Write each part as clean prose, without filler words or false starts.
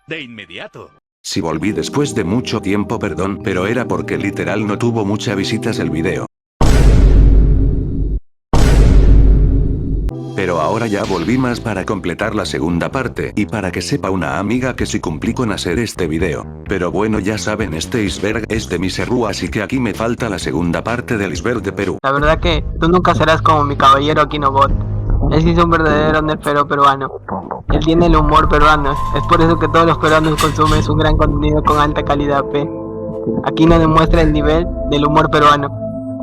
De inmediato. Si volví después de mucho tiempo, perdón, pero era porque literal no tuvo muchas visitas el video. Pero ahora ya volví más para completar la segunda parte, y para que sepa una amiga que sí cumplí con hacer este video. Pero bueno, ya saben, este iceberg es de mi Cerrú, así que aquí me falta la segunda parte del iceberg de Perú. La verdad que tú nunca serás como mi caballero Aquinobot. Él sí es un verdadero nerfero peruano. Él tiene el humor peruano. Es por eso que todos los peruanos consumen su gran contenido con alta calidad, P. Aquino demuestra el nivel del humor peruano.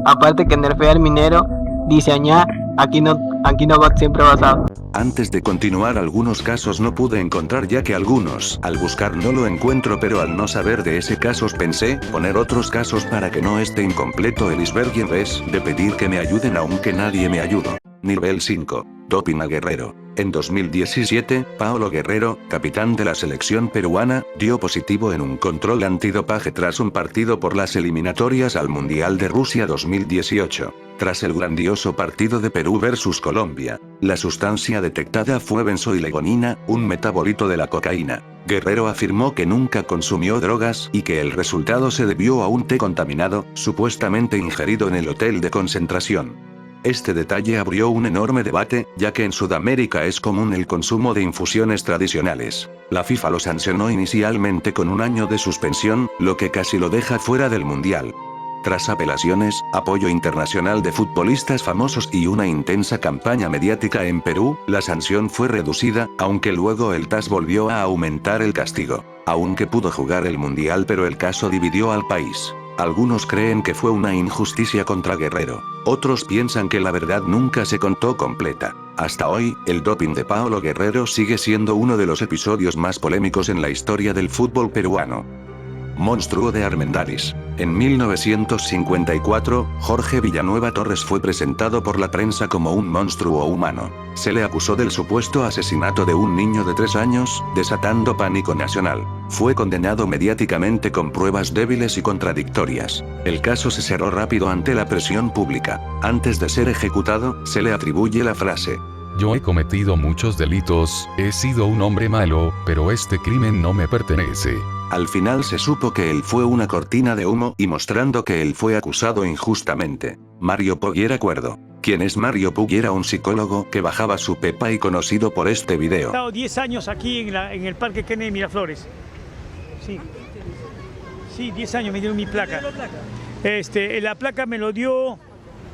Aparte que nerfea al minero, dice añá, Aquinobot siempre basado. Antes de continuar, algunos casos no pude encontrar, ya que algunos, al buscar no lo encuentro, pero al no saber de ese casos pensé poner otros casos para que no esté incompleto el iceberg y en vez de pedir que me ayuden aunque nadie me ayudó. Nivel 5. Doping a Guerrero. En 2017, Paolo Guerrero, capitán de la selección peruana, dio positivo en un control antidopaje tras un partido por las eliminatorias al Mundial de Rusia 2018. Tras el grandioso partido de Perú versus Colombia, la sustancia detectada fue benzoilegonina, un metabolito de la cocaína. Guerrero afirmó que nunca consumió drogas y que el resultado se debió a un té contaminado, supuestamente ingerido en el hotel de concentración. Este detalle abrió un enorme debate, ya que en Sudamérica es común el consumo de infusiones tradicionales. La FIFA lo sancionó inicialmente con 1 año de suspensión, lo que casi lo deja fuera del Mundial. Tras apelaciones, apoyo internacional de futbolistas famosos y una intensa campaña mediática en Perú, la sanción fue reducida, aunque luego el TAS volvió a aumentar el castigo. Aunque pudo jugar el Mundial, pero el caso dividió al país. Algunos creen que fue una injusticia contra Guerrero. Otros piensan que la verdad nunca se contó completa. Hasta hoy, el doping de Paolo Guerrero sigue siendo uno de los episodios más polémicos en la historia del fútbol peruano. Monstruo de Armendáriz. En 1954, Jorge Villanueva Torres fue presentado por la prensa como un monstruo humano. Se le acusó del supuesto asesinato de un niño de 3 años, desatando pánico nacional. Fue condenado mediáticamente con pruebas débiles y contradictorias. El caso se cerró rápido ante la presión pública. Antes de ser ejecutado, se le atribuye la frase: yo he cometido muchos delitos, he sido un hombre malo, pero este crimen no me pertenece. Al final se supo que él fue una cortina de humo y mostrando que él fue acusado injustamente. Mario Pugliera Cuerdo. ¿Quién es Mario Pugliera? Un psicólogo que bajaba su pepa y conocido por este video. He estado 10 años aquí en el Parque Kennedy Miraflores. Sí, 10 años me dieron mi placa. La placa me lo dio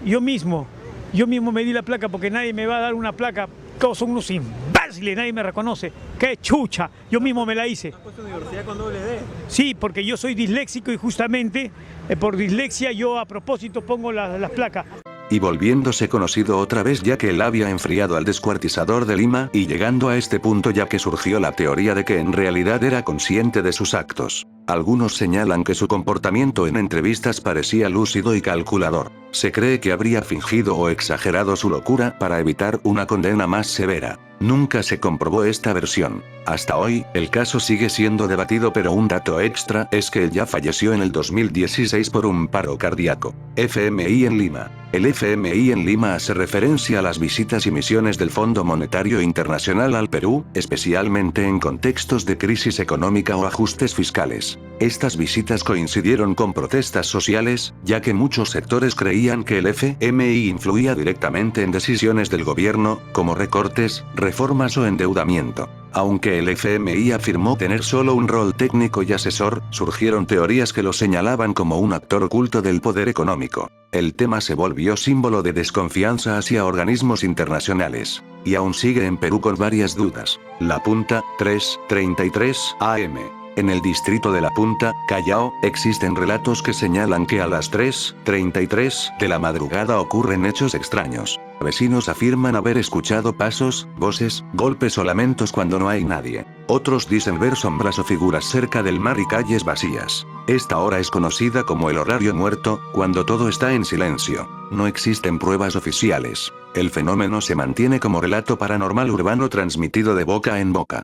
yo mismo. Yo mismo me di la placa porque nadie me va a dar una placa. Todos son unos imbéciles, nadie me reconoce. ¡Qué chucha! Yo mismo me la hice. ¿Has puesto universidad con doble D? Sí, porque yo soy disléxico y justamente por dislexia yo a propósito pongo las placas. Y volviéndose conocido otra vez, ya que él había enfriado al descuartizador de Lima, y llegando a este punto ya que surgió la teoría de que en realidad era consciente de sus actos. Algunos señalan que su comportamiento en entrevistas parecía lúcido y calculador. Se cree que habría fingido o exagerado su locura para evitar una condena más severa. Nunca se comprobó esta versión. Hasta hoy, el caso sigue siendo debatido, pero un dato extra es que él ya falleció en el 2016 por un paro cardíaco. FMI en Lima. El FMI en Lima hace referencia a las visitas y misiones del Fondo Monetario Internacional al Perú, especialmente en contextos de crisis económica o ajustes fiscales. Estas visitas coincidieron con protestas sociales, ya que muchos sectores creían que el FMI influía directamente en decisiones del gobierno, como recortes, reformas o endeudamiento. Aunque el FMI afirmó tener solo un rol técnico y asesor, surgieron teorías que lo señalaban como un actor oculto del poder económico. El tema se volvió símbolo de desconfianza hacia organismos internacionales. Y aún sigue en Perú con varias dudas. La Punta, 3:33 am. En el distrito de La Punta, Callao, existen relatos que señalan que a las 3:33 de la madrugada ocurren hechos extraños. Vecinos afirman haber escuchado pasos, voces, golpes o lamentos cuando no hay nadie. Otros dicen ver sombras o figuras cerca del mar y calles vacías. Esta hora es conocida como el horario muerto, cuando todo está en silencio. No existen pruebas oficiales. El fenómeno se mantiene como relato paranormal urbano transmitido de boca en boca.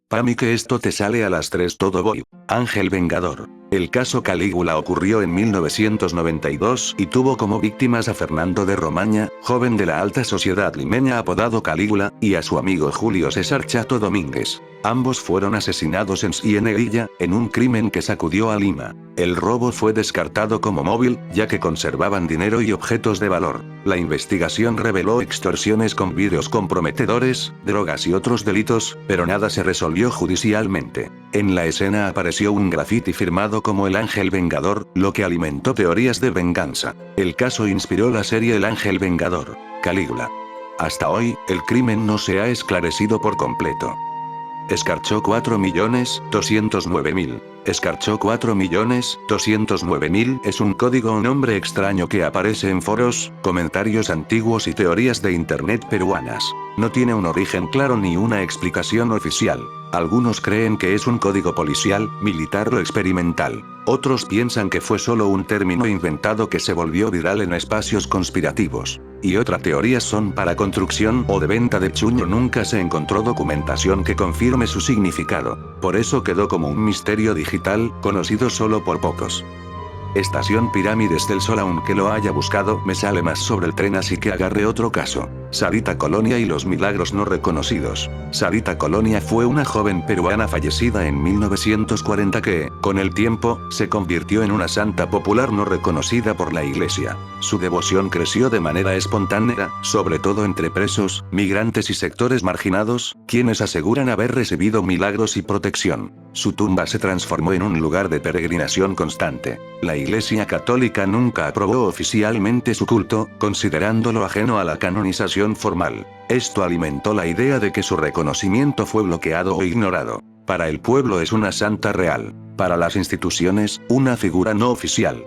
Pa' mí que esto te sale a las 3 todo voy. Ángel Vengador. El caso Calígula ocurrió en 1992 y tuvo como víctimas a Fernando de Romaña, joven de la alta sociedad limeña apodado Calígula, y a su amigo Julio César Chato Domínguez. Ambos fueron asesinados en Cieneguilla, en un crimen que sacudió a Lima. El robo fue descartado como móvil, ya que conservaban dinero y objetos de valor. La investigación reveló extorsiones con vídeos comprometedores, drogas y otros delitos, pero nada se resolvió judicialmente. En la escena apareció un grafiti firmado como El Ángel Vengador, lo que alimentó teorías de venganza. El caso inspiró la serie El Ángel Vengador, Calígula. Hasta hoy, el crimen no se ha esclarecido por completo. Escarchó 4.209.000. Escarchó 4.209.000 es un código o nombre extraño que aparece en foros, comentarios antiguos y teorías de internet peruanas. No tiene un origen claro ni una explicación oficial. Algunos creen que es un código policial, militar o experimental. Otros piensan que fue solo un término inventado que se volvió viral en espacios conspirativos. Y otras teorías son para construcción o de venta de chuño. Nunca se encontró documentación que confirme su significado. Por eso quedó como un misterio digital, conocido solo por pocos. Estación Pirámides del Sol. Aunque lo haya buscado, me sale más sobre el tren, así que agarre otro caso. Sarita Colonia y los milagros no reconocidos. Sarita Colonia fue una joven peruana fallecida en 1940 que, con el tiempo, se convirtió en una santa popular no reconocida por la iglesia. Su devoción creció de manera espontánea, sobre todo entre presos, migrantes y sectores marginados, quienes aseguran haber recibido milagros y protección. Su tumba se transformó en un lugar de peregrinación constante. La Iglesia Católica nunca aprobó oficialmente su culto, considerándolo ajeno a la canonización formal. Esto alimentó la idea de que su reconocimiento fue bloqueado o ignorado. Para el pueblo es una santa real. Para las instituciones, una figura no oficial.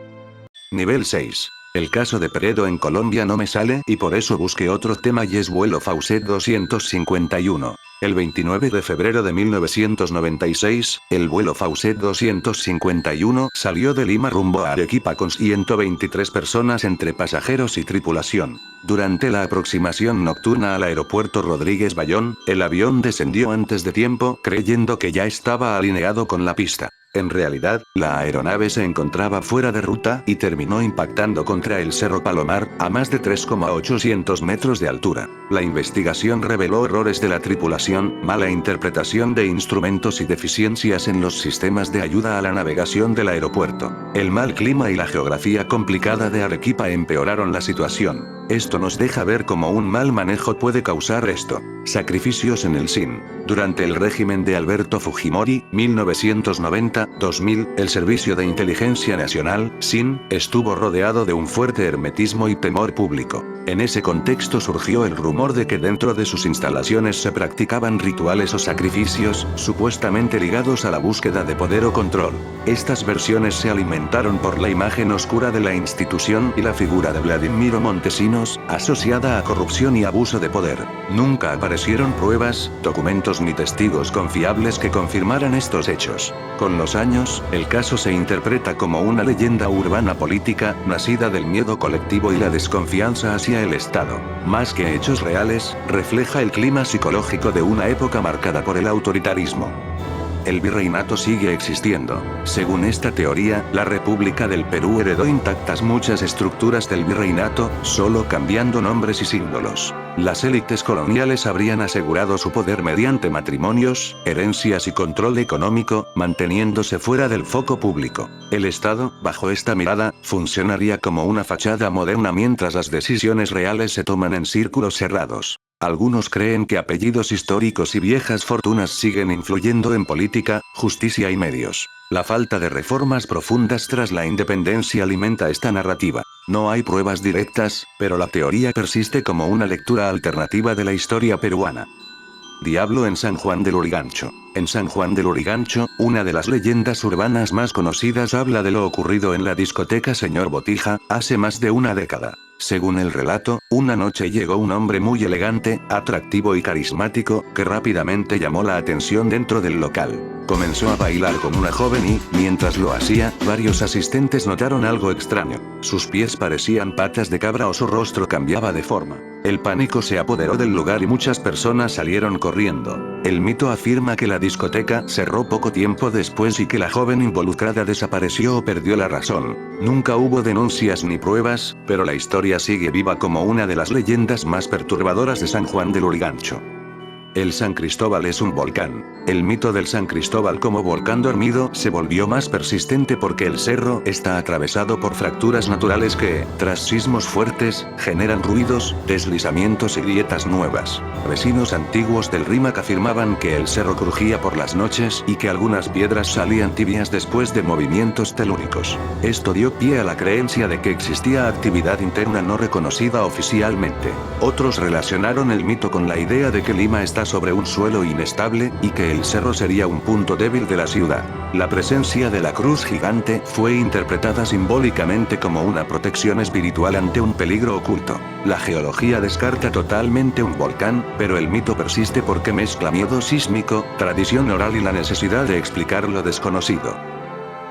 Nivel 6. El caso de Peredo en Colombia no me sale y por eso busqué otro tema y es vuelo Faucet 251. El 29 de febrero de 1996, el vuelo Faucet 251 salió de Lima rumbo a Arequipa con 123 personas entre pasajeros y tripulación. Durante la aproximación nocturna al aeropuerto Rodríguez Bayón, el avión descendió antes de tiempo creyendo que ya estaba alineado con la pista. En realidad, la aeronave se encontraba fuera de ruta y terminó impactando contra el Cerro Palomar, a más de 3,800 metros de altura. La investigación reveló errores de la tripulación, mala interpretación de instrumentos y deficiencias en los sistemas de ayuda a la navegación del aeropuerto. El mal clima y la geografía complicada de Arequipa empeoraron la situación. Esto nos deja ver cómo un mal manejo puede causar esto. Sacrificios en el SIN. Durante el régimen de Alberto Fujimori, 1990-2000, el Servicio de Inteligencia Nacional, SIN, estuvo rodeado de un fuerte hermetismo y temor público. En ese contexto surgió el rumor de que dentro de sus instalaciones se practicaban rituales o sacrificios, supuestamente ligados a la búsqueda de poder o control. Estas versiones se alimentaron por la imagen oscura de la institución y la figura de Vladimiro Montesinos, asociada a corrupción y abuso de poder. Nunca aparecieron pruebas, documentos ni testigos confiables que confirmaran estos hechos. Con los años, el caso se interpreta como una leyenda urbana política, nacida del miedo colectivo y la desconfianza hacia el Estado. Más que hechos reales, refleja el clima psicológico de una época marcada por el autoritarismo. El virreinato sigue existiendo. Según esta teoría, la República del Perú heredó intactas muchas estructuras del virreinato, solo cambiando nombres y símbolos. Las élites coloniales habrían asegurado su poder mediante matrimonios, herencias y control económico, manteniéndose fuera del foco público. El Estado, bajo esta mirada, funcionaría como una fachada moderna mientras las decisiones reales se toman en círculos cerrados. Algunos creen que apellidos históricos y viejas fortunas siguen influyendo en política, justicia y medios. La falta de reformas profundas tras la independencia alimenta esta narrativa. No hay pruebas directas, pero la teoría persiste como una lectura alternativa de la historia peruana. Diablo en San Juan del Lurigancho. En San Juan del Lurigancho, una de las leyendas urbanas más conocidas habla de lo ocurrido en la discoteca Señor Botija, hace más de una década. Según el relato, una noche llegó un hombre muy elegante, atractivo y carismático, que rápidamente llamó la atención dentro del local. Comenzó a bailar con una joven y, mientras lo hacía, varios asistentes notaron algo extraño. Sus pies parecían patas de cabra o su rostro cambiaba de forma. El pánico se apoderó del lugar y muchas personas salieron corriendo. El mito afirma que la discoteca cerró poco tiempo después y que la joven involucrada desapareció o perdió la razón. Nunca hubo denuncias ni pruebas, pero la historia sigue viva como una de las leyendas más perturbadoras de San Juan del Lurigancho. El San Cristóbal es un volcán. El mito del San Cristóbal como volcán dormido se volvió más persistente porque el cerro está atravesado por fracturas naturales que, tras sismos fuertes, generan ruidos, deslizamientos y grietas nuevas. Vecinos antiguos del Rímac afirmaban que el cerro crujía por las noches y que algunas piedras salían tibias después de movimientos telúricos. Esto dio pie a la creencia de que existía actividad interna no reconocida oficialmente. Otros relacionaron el mito con la idea de que Lima está sobre un suelo inestable, y que el cerro sería un punto débil de la ciudad. La presencia de la cruz gigante fue interpretada simbólicamente como una protección espiritual ante un peligro oculto. La geología descarta totalmente un volcán, pero el mito persiste porque mezcla miedo sísmico, tradición oral y la necesidad de explicar lo desconocido.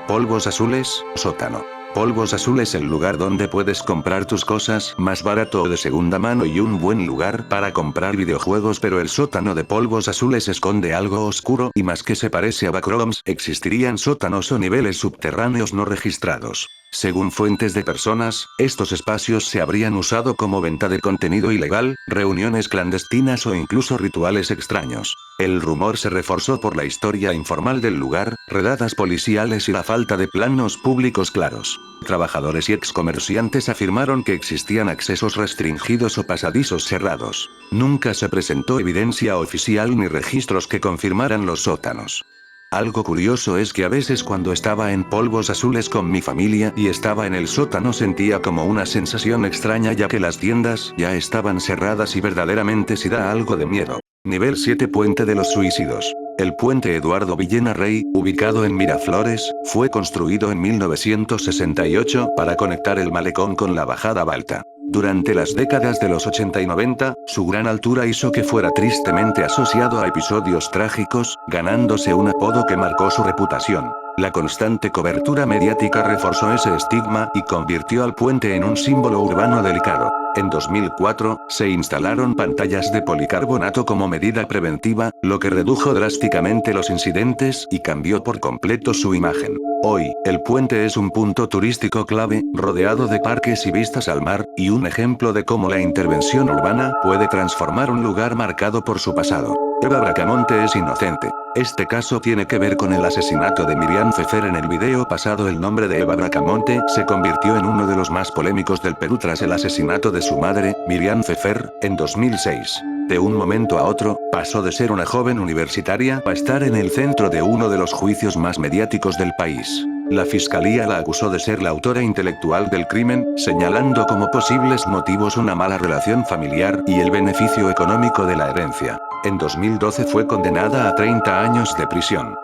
Polvos azules, sótano. Polvos Azules, el lugar donde puedes comprar tus cosas más barato o de segunda mano y un buen lugar para comprar videojuegos, pero el sótano de Polvos Azules esconde algo oscuro y más que se parece a backrooms. Existirían sótanos o niveles subterráneos no registrados. Según fuentes de personas, estos espacios se habrían usado como venta de contenido ilegal, reuniones clandestinas o incluso rituales extraños. El rumor se reforzó por la historia informal del lugar, redadas policiales y la falta de planos públicos claros. Trabajadores y excomerciantes afirmaron que existían accesos restringidos o pasadizos cerrados. Nunca se presentó evidencia oficial ni registros que confirmaran los sótanos. Algo curioso es que a veces cuando estaba en Polvos Azules con mi familia y estaba en el sótano sentía como una sensación extraña, ya que las tiendas ya estaban cerradas y verdaderamente sí da algo de miedo. Nivel 7, Puente de los Suicidos. El puente Eduardo Villena Rey, ubicado en Miraflores, fue construido en 1968 para conectar el malecón con la bajada Balta. Durante las décadas de los 80 y 90, su gran altura hizo que fuera tristemente asociado a episodios trágicos, ganándose un apodo que marcó su reputación. La constante cobertura mediática reforzó ese estigma y convirtió al puente en un símbolo urbano delicado. En 2004, se instalaron pantallas de policarbonato como medida preventiva, lo que redujo drásticamente los incidentes y cambió por completo su imagen. Hoy, el puente es un punto turístico clave, rodeado de parques y vistas al mar, y un ejemplo de cómo la intervención urbana puede transformar un lugar marcado por su pasado. Eva Bracamonte es inocente. Este caso tiene que ver con el asesinato de Miriam Pfeffer. En el video pasado el nombre de Eva Bracamonte se convirtió en uno de los más polémicos del Perú tras el asesinato de su madre, Miriam Pfeffer, en 2006. De un momento a otro, pasó de ser una joven universitaria a estar en el centro de uno de los juicios más mediáticos del país. La fiscalía la acusó de ser la autora intelectual del crimen, señalando como posibles motivos una mala relación familiar y el beneficio económico de la herencia. En 2012 fue condenada a 30 años de prisión.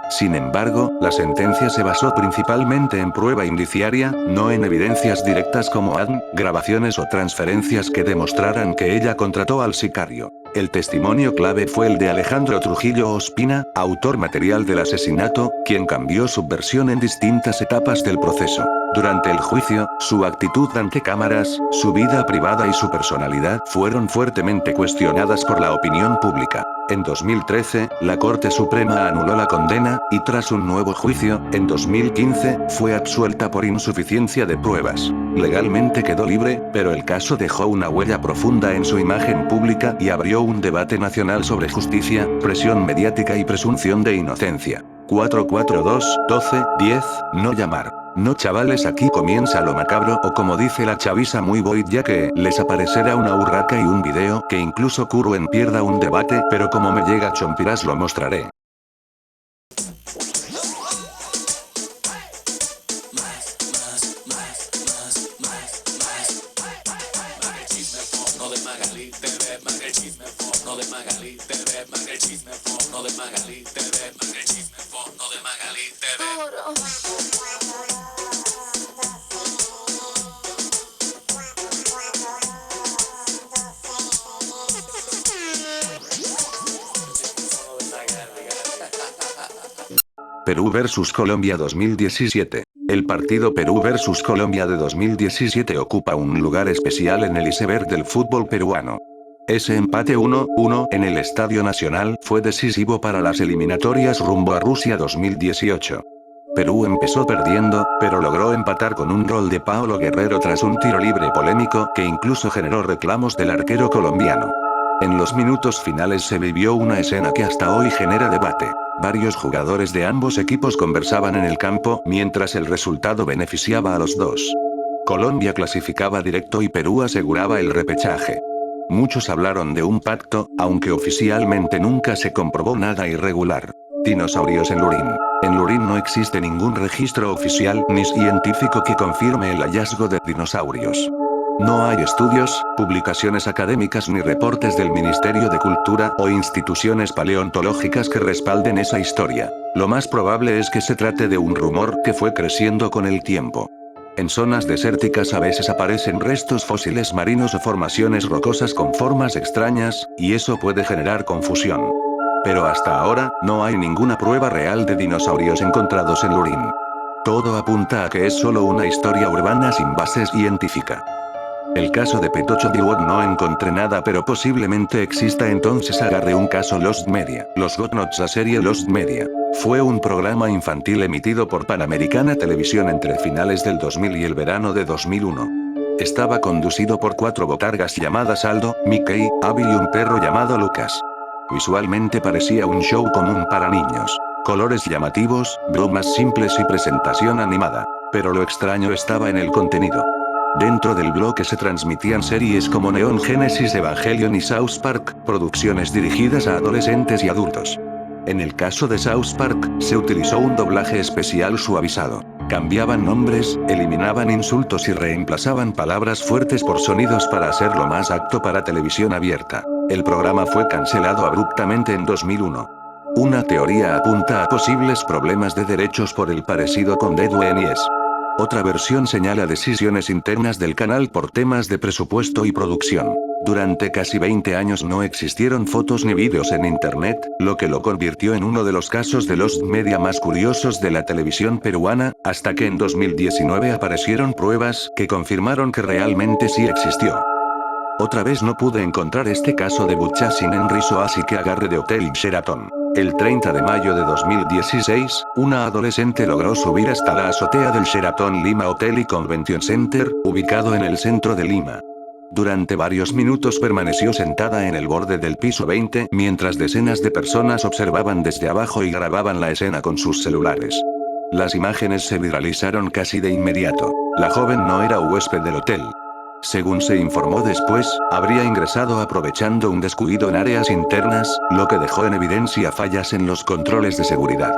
Sin embargo, la sentencia se basó principalmente en prueba indiciaria, no en evidencias directas como ADN, grabaciones o transferencias que demostraran que ella contrató al sicario. El testimonio clave fue el de Alejandro Trujillo Ospina, autor material del asesinato, quien cambió su versión en distintas etapas del proceso. Durante el juicio, su actitud ante cámaras, su vida privada y su personalidad fueron fuertemente cuestionadas por la opinión pública. En 2013, la Corte Suprema anuló la condena, y tras un nuevo juicio, en 2015, fue absuelta por insuficiencia de pruebas. Legalmente quedó libre, pero el caso dejó una huella profunda en su imagen pública y abrió un debate nacional sobre justicia, presión mediática y presunción de inocencia. 442-12-10, no llamar. No chavales, aquí comienza lo macabro, o como dice la chaviza muy void, ya que les aparecerá una urraca y un video que incluso Curwen pierda un debate, pero como me llega Chompiras lo mostraré. Perú vs Colombia 2017. El partido Perú vs Colombia de 2017 ocupa un lugar especial en el iceberg del fútbol peruano. Ese empate 1-1 en el Estadio Nacional fue decisivo para las eliminatorias rumbo a Rusia 2018. Perú empezó perdiendo, pero logró empatar con un gol de Paolo Guerrero tras un tiro libre polémico que incluso generó reclamos del arquero colombiano. En los minutos finales se vivió una escena que hasta hoy genera debate. Varios jugadores de ambos equipos conversaban en el campo, mientras el resultado beneficiaba a los dos. Colombia clasificaba directo y Perú aseguraba el repechaje. Muchos hablaron de un pacto, aunque oficialmente nunca se comprobó nada irregular. Dinosaurios en Lurín. En Lurín no existe ningún registro oficial ni científico que confirme el hallazgo de dinosaurios. No hay estudios, publicaciones académicas ni reportes del Ministerio de Cultura o instituciones paleontológicas que respalden esa historia. Lo más probable es que se trate de un rumor que fue creciendo con el tiempo. En zonas desérticas a veces aparecen restos fósiles marinos o formaciones rocosas con formas extrañas, y eso puede generar confusión. Pero hasta ahora, no hay ninguna prueba real de dinosaurios encontrados en Lurín. Todo apunta a que es solo una historia urbana sin base científica. El caso de Petocho Diwot no encontré nada, pero posiblemente exista, entonces agarré un caso Lost Media. Los Got Notes, la serie Lost Media. Fue un programa infantil emitido por Panamericana Televisión entre finales del 2000 y el verano de 2001. Estaba conducido por 4 botargas llamadas Aldo, Mickey, Abby y un perro llamado Lucas. Visualmente parecía un show común para niños. Colores llamativos, bromas simples y presentación animada. Pero lo extraño estaba en el contenido. Dentro del bloque se transmitían series como Neon Genesis Evangelion y South Park, producciones dirigidas a adolescentes y adultos. En el caso de South Park, se utilizó un doblaje especial suavizado. Cambiaban nombres, eliminaban insultos y reemplazaban palabras fuertes por sonidos para hacerlo más apto para televisión abierta. El programa fue cancelado abruptamente en 2001. Una teoría apunta a posibles problemas de derechos por el parecido con Dead Genius. Otra versión señala decisiones internas del canal por temas de presupuesto y producción. Durante casi 20 años no existieron fotos ni vídeos en internet, lo que lo convirtió en uno de los casos de Lost Media más curiosos de la televisión peruana, hasta que en 2019 aparecieron pruebas que confirmaron que realmente sí existió. Otra vez no pude encontrar este caso de Butchasing en Rizzo, así que agarré de Hotel y Sheraton. El 30 de mayo de 2016, una adolescente logró subir hasta la azotea del Sheraton Lima Hotel y Convention Center, ubicado en el centro de Lima. Durante varios minutos permaneció sentada en el borde del piso 20, mientras decenas de personas observaban desde abajo y grababan la escena con sus celulares. Las imágenes se viralizaron casi de inmediato. La joven no era huésped del hotel. Según se informó después, habría ingresado aprovechando un descuido en áreas internas, lo que dejó en evidencia fallas en los controles de seguridad.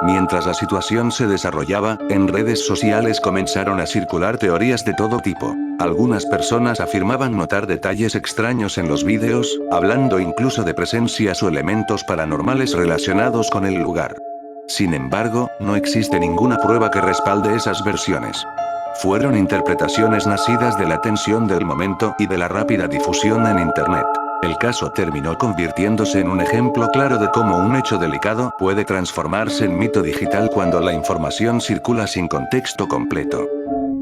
Mientras la situación se desarrollaba, en redes sociales comenzaron a circular teorías de todo tipo. Algunas personas afirmaban notar detalles extraños en los vídeos, hablando incluso de presencias o elementos paranormales relacionados con el lugar. Sin embargo, no existe ninguna prueba que respalde esas versiones. Fueron interpretaciones nacidas de la tensión del momento y de la rápida difusión en Internet. El caso terminó convirtiéndose en un ejemplo claro de cómo un hecho delicado puede transformarse en mito digital cuando la información circula sin contexto completo.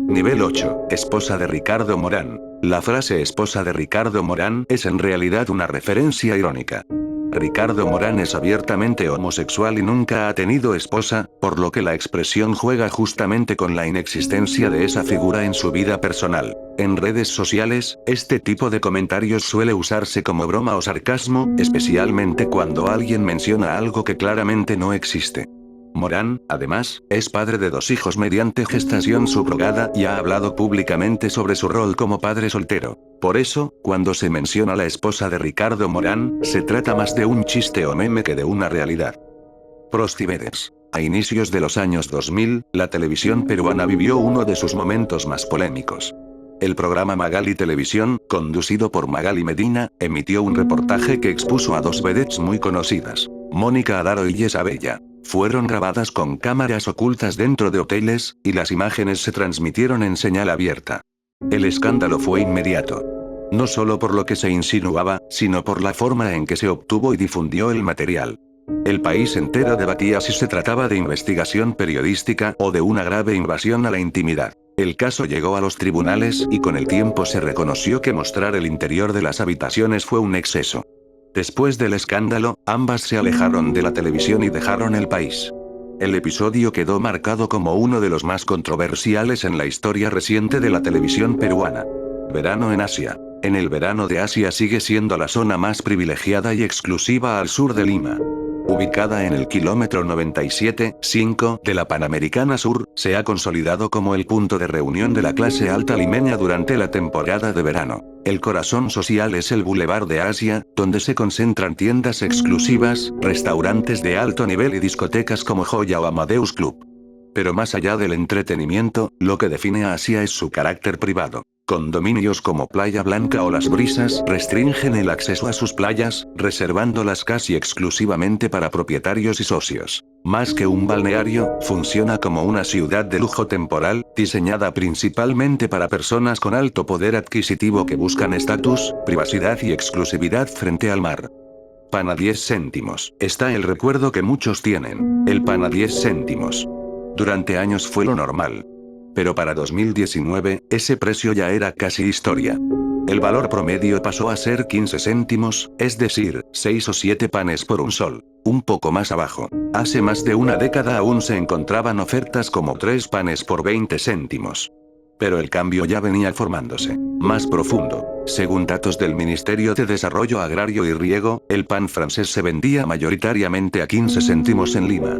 Nivel 8. Esposa de Ricardo Morán. La frase esposa de Ricardo Morán es en realidad una referencia irónica. Ricardo Morán es abiertamente homosexual y nunca ha tenido esposa, por lo que la expresión juega justamente con la inexistencia de esa figura en su vida personal. En redes sociales, este tipo de comentarios suele usarse como broma o sarcasmo, especialmente cuando alguien menciona algo que claramente no existe. Morán, además, es padre de 2 hijos mediante gestación subrogada y ha hablado públicamente sobre su rol como padre soltero. Por eso, cuando se menciona la esposa de Ricardo Morán, se trata más de un chiste o meme que de una realidad. Prostiveders. A inicios de los años 2000, la televisión peruana vivió uno de sus momentos más polémicos. El programa Magali Televisión, conducido por Magali Medina, emitió un reportaje que expuso a 2 vedettes muy conocidas, Mónica Adaro y Yesa Bella. Fueron grabadas con cámaras ocultas dentro de hoteles, y las imágenes se transmitieron en señal abierta. El escándalo fue inmediato. No solo por lo que se insinuaba, sino por la forma en que se obtuvo y difundió el material. El país entero debatía si se trataba de investigación periodística o de una grave invasión a la intimidad. El caso llegó a los tribunales y con el tiempo se reconoció que mostrar el interior de las habitaciones fue un exceso. Después del escándalo, ambas se alejaron de la televisión y dejaron el país. El episodio quedó marcado como uno de los más controversiales en la historia reciente de la televisión peruana. Verano en Asia. En el verano de Asia sigue siendo la zona más privilegiada y exclusiva al sur de Lima. Ubicada en el kilómetro 97,5 de la Panamericana Sur, se ha consolidado como el punto de reunión de la clase alta limeña durante la temporada de verano. El corazón social es el Boulevard de Asia, donde se concentran tiendas exclusivas, restaurantes de alto nivel y discotecas como Joya o Amadeus Club. Pero más allá del entretenimiento, lo que define a Asia es su carácter privado. Condominios como Playa Blanca o Las Brisas restringen el acceso a sus playas, reservándolas casi exclusivamente para propietarios y socios. Más que un balneario, funciona como una ciudad de lujo temporal, diseñada principalmente para personas con alto poder adquisitivo que buscan estatus, privacidad y exclusividad frente al mar. Pan a 10 céntimos. Está el recuerdo que muchos tienen. El pan a 10 céntimos. Durante años fue lo normal. Pero para 2019, ese precio ya era casi historia. El valor promedio pasó a ser 15 céntimos, es decir, 6 o 7 panes por un sol. Un poco más abajo. Hace más de una década aún se encontraban ofertas como 3 panes por 20 céntimos. Pero el cambio ya venía formándose. Más profundo. Según datos del Ministerio de Desarrollo Agrario y Riego, el pan francés se vendía mayoritariamente a 15 céntimos en Lima.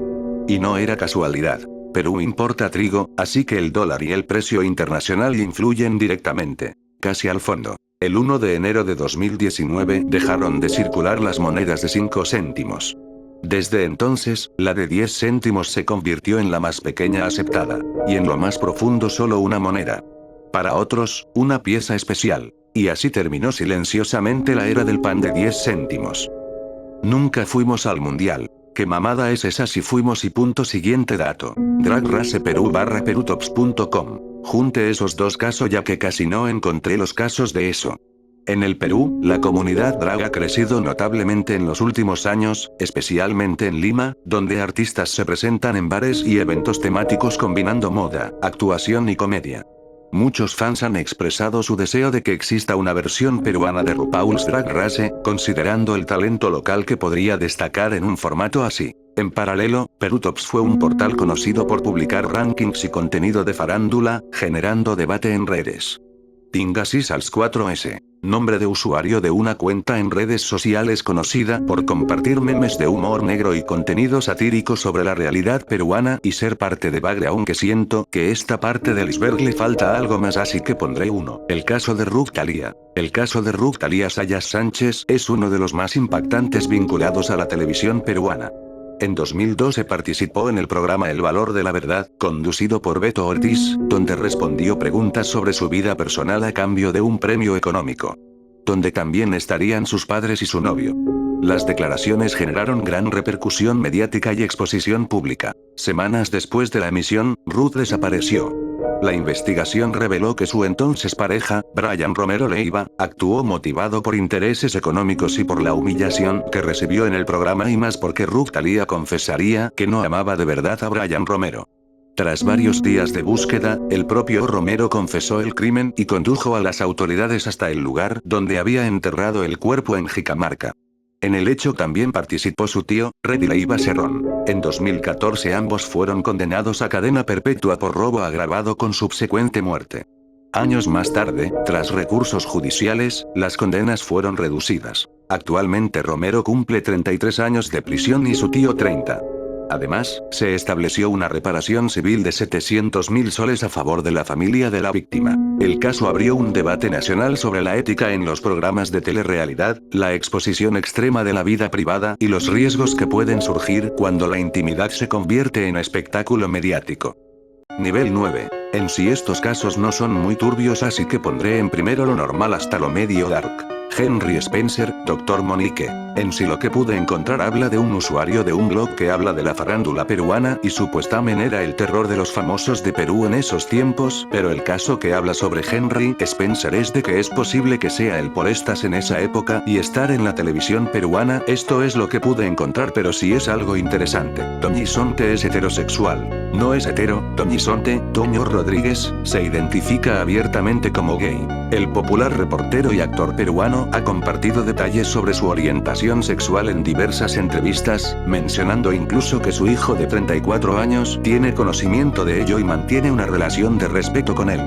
Y no era casualidad. Perú importa trigo, así que el dólar y el precio internacional influyen directamente. Casi al fondo. El 1 de enero de 2019 dejaron de circular las monedas de 5 céntimos. Desde entonces, la de 10 céntimos se convirtió en la más pequeña aceptada. Y en lo más profundo solo una moneda. Para otros, una pieza especial. Y así terminó silenciosamente la era del pan de 10 céntimos. Nunca fuimos al mundial. ¿Qué mamada es esa si fuimos y punto? Siguiente dato. dragraceperú/perutops.com. Junte esos dos casos ya que casi no encontré los casos de eso. En el Perú, la comunidad drag ha crecido notablemente en los últimos años, especialmente en Lima, donde artistas se presentan en bares y eventos temáticos combinando moda, actuación y comedia. Muchos fans han expresado su deseo de que exista una versión peruana de RuPaul's Drag Race, considerando el talento local que podría destacar en un formato así. En paralelo, Perutops fue un portal conocido por publicar rankings y contenido de farándula, generando debate en redes. Tingasisals 4S. Nombre de usuario de una cuenta en redes sociales conocida por compartir memes de humor negro y contenido satírico sobre la realidad peruana y ser parte de Bagre, aunque siento que esta parte del iceberg le falta algo más, así que pondré uno. El caso de Ruth Thalía. El caso de Ruth Thalía Sayas Sánchez es uno de los más impactantes vinculados a la televisión peruana. En 2012 participó en el programa El Valor de la Verdad, conducido por Beto Ortiz, donde respondió preguntas sobre su vida personal a cambio de un premio económico. Donde también estarían sus padres y su novio. Las declaraciones generaron gran repercusión mediática y exposición pública. Semanas después de la emisión, Ruth desapareció. La investigación reveló que su entonces pareja, Brian Romero Leiva, actuó motivado por intereses económicos y por la humillación que recibió en el programa, y más porque Ruth Thalía confesaría que no amaba de verdad a Brian Romero. Tras varios días de búsqueda, el propio Romero confesó el crimen y condujo a las autoridades hasta el lugar donde había enterrado el cuerpo en Jicamarca. En el hecho también participó su tío, Reddy Leiva Cerrón. En 2014 ambos fueron condenados a cadena perpetua por robo agravado con subsecuente muerte. Años más tarde, tras recursos judiciales, las condenas fueron reducidas. Actualmente Romero cumple 33 años de prisión y su tío 30. Además, se estableció una reparación civil de 700.000 soles a favor de la familia de la víctima. El caso abrió un debate nacional sobre la ética en los programas de telerrealidad, la exposición extrema de la vida privada y los riesgos que pueden surgir cuando la intimidad se convierte en espectáculo mediático. Nivel 9. En sí estos casos no son muy turbios, así que pondré en primero lo normal hasta lo medio dark. Henry Spencer, Dr. Monique. En sí lo que pude encontrar habla de un usuario de un blog que habla de la farándula peruana y supuestamente era el terror de los famosos de Perú en esos tiempos, pero el caso que habla sobre Henry Spencer es de que es posible que sea él por estas en esa época y estar en la televisión peruana. Esto es lo que pude encontrar, pero sí es algo interesante. Toñi Sonte es heterosexual. No es hetero. Toñi Sonte, Toño Rodríguez, se identifica abiertamente como gay. El popular reportero y actor peruano ha compartido detalles sobre su orientación sexual en diversas entrevistas, mencionando incluso que su hijo de 34 años tiene conocimiento de ello y mantiene una relación de respeto con él.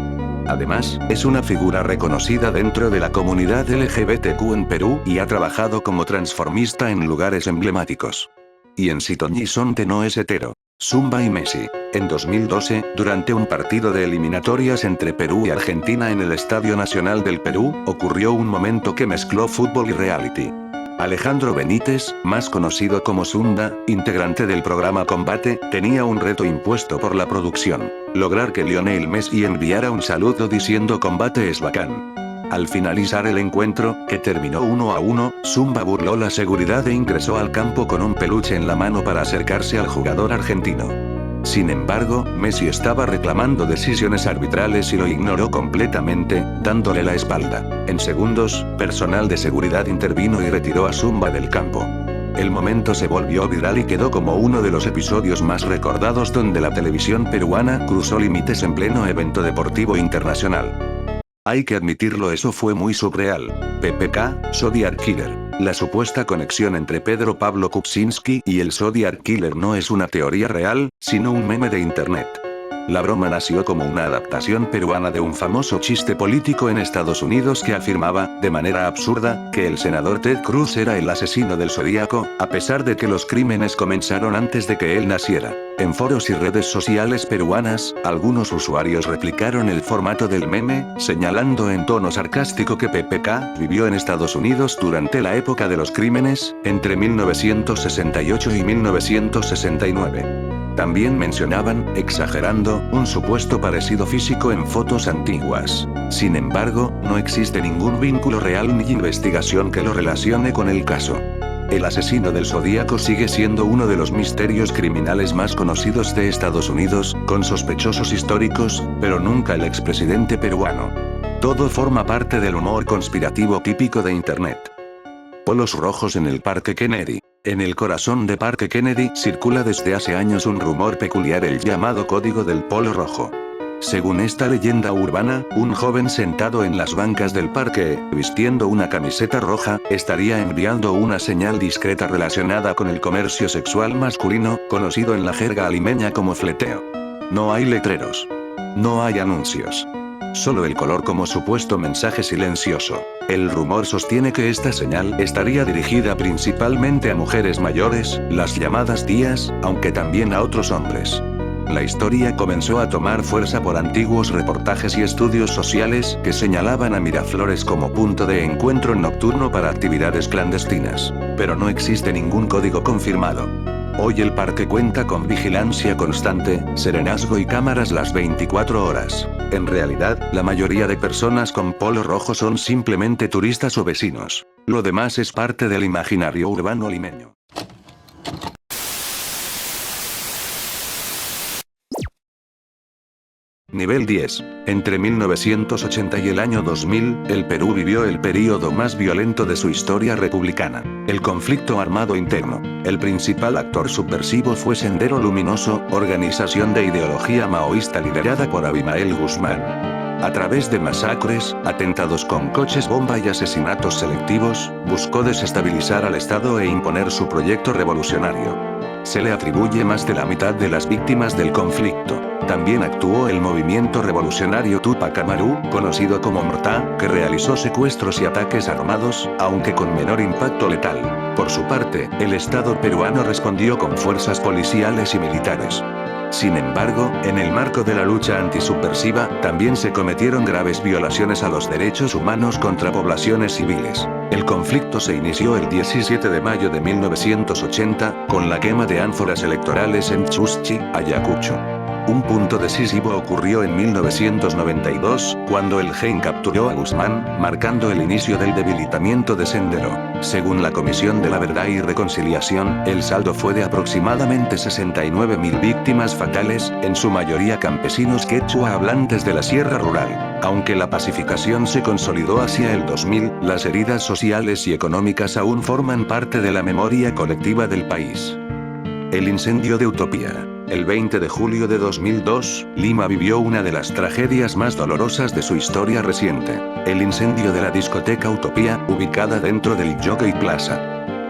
Además, es una figura reconocida dentro de la comunidad LGBTQ en Perú y ha trabajado como transformista en lugares emblemáticos. Y en Sitoñi Sonte no es hetero. Zumba y Messi. En 2012, durante un partido de eliminatorias entre Perú y Argentina en el Estadio Nacional del Perú, ocurrió un momento que mezcló fútbol y reality. Alejandro Benítez, más conocido como Zunda, integrante del programa Combate, tenía un reto impuesto por la producción: lograr que Lionel Messi enviara un saludo diciendo "Combate es bacán". Al finalizar el encuentro, que terminó 1-1, Zumba burló la seguridad e ingresó al campo con un peluche en la mano para acercarse al jugador argentino. Sin embargo, Messi estaba reclamando decisiones arbitrales y lo ignoró completamente, dándole la espalda. En segundos, personal de seguridad intervino y retiró a Zumba del campo. El momento se volvió viral y quedó como uno de los episodios más recordados donde la televisión peruana cruzó límites en pleno evento deportivo internacional. Hay que admitirlo, eso fue muy surreal. PPK, Zodiac Killer. La supuesta conexión entre Pedro Pablo Kuczynski y el Zodiac Killer no es una teoría real, sino un meme de internet. La broma nació como una adaptación peruana de un famoso chiste político en Estados Unidos que afirmaba, de manera absurda, que el senador Ted Cruz era el asesino del Zodíaco, a pesar de que los crímenes comenzaron antes de que él naciera. En foros y redes sociales peruanas, algunos usuarios replicaron el formato del meme, señalando en tono sarcástico que PPK vivió en Estados Unidos durante la época de los crímenes, entre 1968 y 1969. También mencionaban, exagerando, un supuesto parecido físico en fotos antiguas. Sin embargo, no existe ningún vínculo real ni investigación que lo relacione con el caso. El asesino del Zodíaco sigue siendo uno de los misterios criminales más conocidos de Estados Unidos, con sospechosos históricos, pero nunca el expresidente peruano. Todo forma parte del humor conspirativo típico de Internet. Polos rojos en el Parque Kennedy. En el corazón de Parque Kennedy circula desde hace años un rumor peculiar, el llamado Código del Polo Rojo. Según esta leyenda urbana, un joven sentado en las bancas del parque, vistiendo una camiseta roja, estaría enviando una señal discreta relacionada con el comercio sexual masculino, conocido en la jerga limeña como fleteo. No hay letreros. No hay anuncios. Solo el color como supuesto mensaje silencioso. El rumor sostiene que esta señal estaría dirigida principalmente a mujeres mayores, las llamadas tías, aunque también a otros hombres. La historia comenzó a tomar fuerza por antiguos reportajes y estudios sociales que señalaban a Miraflores como punto de encuentro nocturno para actividades clandestinas. Pero no existe ningún código confirmado. Hoy el parque cuenta con vigilancia constante, serenazgo y cámaras las 24 horas. En realidad, la mayoría de personas con polo rojo son simplemente turistas o vecinos. Lo demás es parte del imaginario urbano limeño. Nivel 10. Entre 1980 y el año 2000, el Perú vivió el período más violento de su historia republicana. El conflicto armado interno. El principal actor subversivo fue Sendero Luminoso, organización de ideología maoísta liderada por Abimael Guzmán. A través de masacres, atentados con coches bomba y asesinatos selectivos, buscó desestabilizar al Estado e imponer su proyecto revolucionario. Se le atribuye más de la mitad de las víctimas del conflicto. También actuó el movimiento revolucionario Tupac Amaru, conocido como MRTA, que realizó secuestros y ataques armados, aunque con menor impacto letal. Por su parte, el Estado peruano respondió con fuerzas policiales y militares. Sin embargo, en el marco de la lucha antisubversiva, también se cometieron graves violaciones a los derechos humanos contra poblaciones civiles. El conflicto se inició el 17 de mayo de 1980, con la quema de ánforas electorales en Chuschi, Ayacucho. Un punto decisivo ocurrió en 1992, cuando el GEN capturó a Guzmán, marcando el inicio del debilitamiento de Sendero. Según la Comisión de la Verdad y Reconciliación, el saldo fue de aproximadamente 69.000 víctimas fatales, en su mayoría campesinos quechua hablantes de la sierra rural. Aunque la pacificación se consolidó hacia el 2000, las heridas sociales y económicas aún forman parte de la memoria colectiva del país. El incendio de Utopía. El 20 de julio de 2002, Lima vivió una de las tragedias más dolorosas de su historia reciente. El incendio de la discoteca Utopía, ubicada dentro del Jockey Plaza.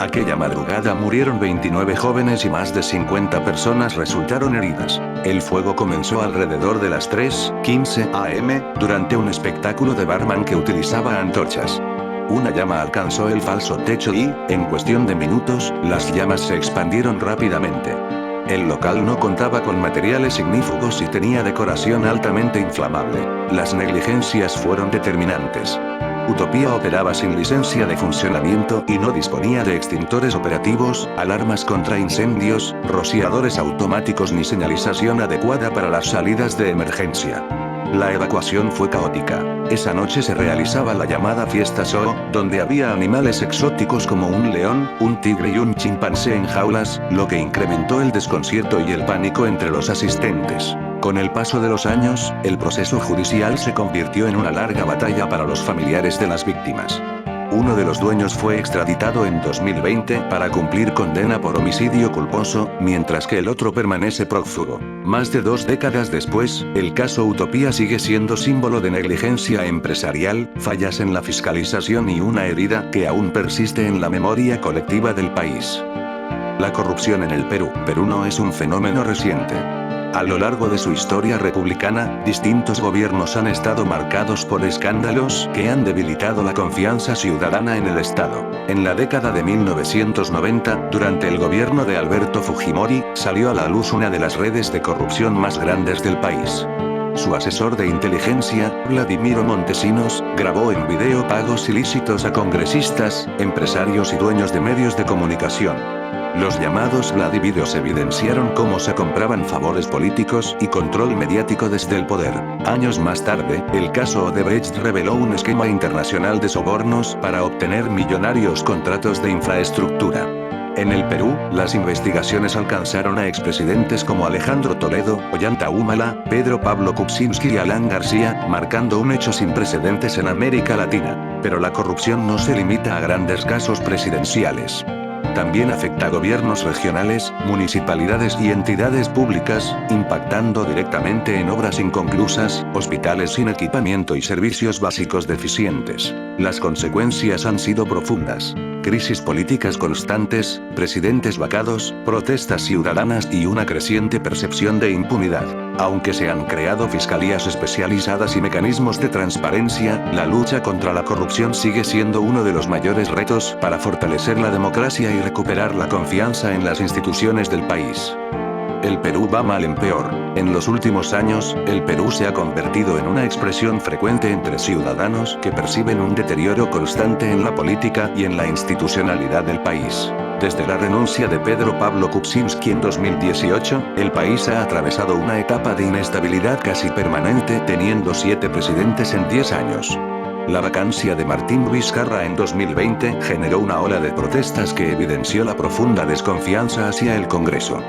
Aquella madrugada murieron 29 jóvenes y más de 50 personas resultaron heridas. El fuego comenzó alrededor de las 3:15 am, durante un espectáculo de barman que utilizaba antorchas. Una llama alcanzó el falso techo y, en cuestión de minutos, las llamas se expandieron rápidamente. El local no contaba con materiales ignífugos y tenía decoración altamente inflamable. Las negligencias fueron determinantes. Utopía operaba sin licencia de funcionamiento y no disponía de extintores operativos, alarmas contra incendios, rociadores automáticos ni señalización adecuada para las salidas de emergencia. La evacuación fue caótica. Esa noche se realizaba la llamada fiesta zoo, donde había animales exóticos como un león, un tigre y un chimpancé en jaulas, lo que incrementó el desconcierto y el pánico entre los asistentes. Con el paso de los años, el proceso judicial se convirtió en una larga batalla para los familiares de las víctimas. Uno de los dueños fue extraditado en 2020 para cumplir condena por homicidio culposo, mientras que el otro permanece prófugo. Más de 2 décadas después, el caso Utopía sigue siendo símbolo de negligencia empresarial, fallas en la fiscalización y una herida que aún persiste en la memoria colectiva del país. La corrupción en el Perú no es un fenómeno reciente. A lo largo de su historia republicana, distintos gobiernos han estado marcados por escándalos que han debilitado la confianza ciudadana en el Estado. En la década de 1990, durante el gobierno de Alberto Fujimori, salió a la luz una de las redes de corrupción más grandes del país. Su asesor de inteligencia, Vladimiro Montesinos, grabó en video pagos ilícitos a congresistas, empresarios y dueños de medios de comunicación. Los llamados Vladivideos evidenciaron cómo se compraban favores políticos y control mediático desde el poder. Años más tarde, el caso Odebrecht reveló un esquema internacional de sobornos para obtener millonarios contratos de infraestructura. En el Perú, las investigaciones alcanzaron a expresidentes como Alejandro Toledo, Ollanta Humala, Pedro Pablo Kuczynski y Alan García, marcando un hecho sin precedentes en América Latina. Pero la corrupción no se limita a grandes casos presidenciales. También afecta a gobiernos regionales, municipalidades y entidades públicas, impactando directamente en obras inconclusas, hospitales sin equipamiento y servicios básicos deficientes. Las consecuencias han sido profundas. Crisis políticas constantes, presidentes vacados, protestas ciudadanas y una creciente percepción de impunidad. Aunque se han creado fiscalías especializadas y mecanismos de transparencia, la lucha contra la corrupción sigue siendo uno de los mayores retos para fortalecer la democracia y recuperar la confianza en las instituciones del país. El Perú va mal en peor. En los últimos años, el Perú se ha convertido en una expresión frecuente entre ciudadanos que perciben un deterioro constante en la política y en la institucionalidad del país. Desde la renuncia de Pedro Pablo Kuczynski en 2018, el país ha atravesado una etapa de inestabilidad casi permanente, teniendo 7 presidentes en 10 años. La vacancia de Martín Vizcarra en 2020 generó una ola de protestas que evidenció la profunda desconfianza hacia el Congreso.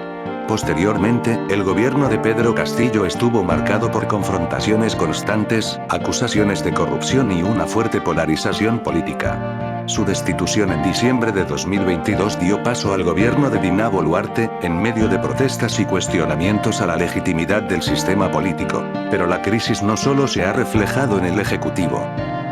Posteriormente, el gobierno de Pedro Castillo estuvo marcado por confrontaciones constantes, acusaciones de corrupción y una fuerte polarización política. Su destitución en diciembre de 2022 dio paso al gobierno de Dina Boluarte, en medio de protestas y cuestionamientos a la legitimidad del sistema político. Pero la crisis no solo se ha reflejado en el Ejecutivo.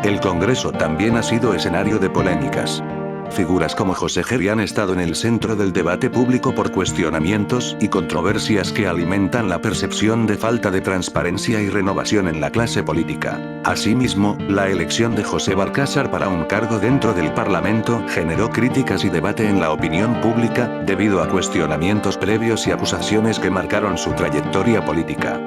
El Congreso también ha sido escenario de polémicas. Figuras como José Geri han estado en el centro del debate público por cuestionamientos y controversias que alimentan la percepción de falta de transparencia y renovación en la clase política. Asimismo, la elección de José Balcázar para un cargo dentro del Parlamento generó críticas y debate en la opinión pública, debido a cuestionamientos previos y acusaciones que marcaron su trayectoria política.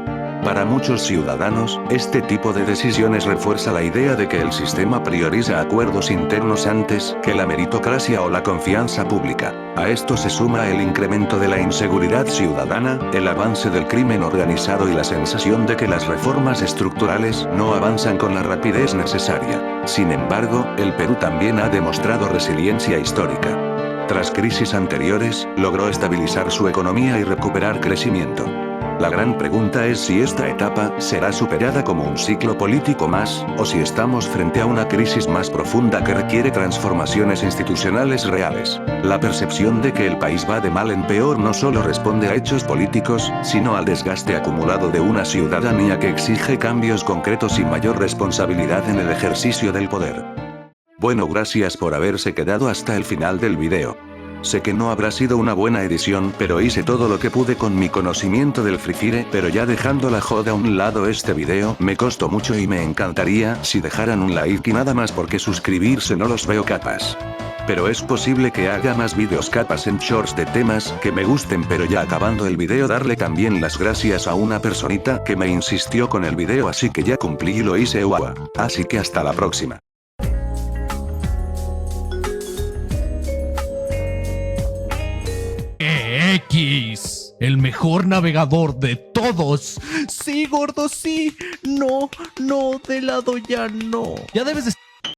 Para muchos ciudadanos, este tipo de decisiones refuerza la idea de que el sistema prioriza acuerdos internos antes que la meritocracia o la confianza pública. A esto se suma el incremento de la inseguridad ciudadana, el avance del crimen organizado y la sensación de que las reformas estructurales no avanzan con la rapidez necesaria. Sin embargo, el Perú también ha demostrado resiliencia histórica. Tras crisis anteriores, logró estabilizar su economía y recuperar crecimiento. La gran pregunta es si esta etapa será superada como un ciclo político más, o si estamos frente a una crisis más profunda que requiere transformaciones institucionales reales. La percepción de que el país va de mal en peor no solo responde a hechos políticos, sino al desgaste acumulado de una ciudadanía que exige cambios concretos y mayor responsabilidad en el ejercicio del poder. Bueno, gracias por haberse quedado hasta el final del video. Sé que no habrá sido una buena edición, pero hice todo lo que pude con mi conocimiento del Free Fire, pero ya dejando la joda a un lado, este video me costó mucho y me encantaría si dejaran un like y nada más, porque suscribirse no los veo capaz. Pero es posible que haga más videos capas en shorts de temas que me gusten, pero ya acabando el video darle también las gracias a una personita que me insistió con el video, así que ya cumplí y lo hice. Así que hasta la próxima. X, el mejor navegador de todos. Sí, gordo, sí. No, de lado ya no. Ya debes estar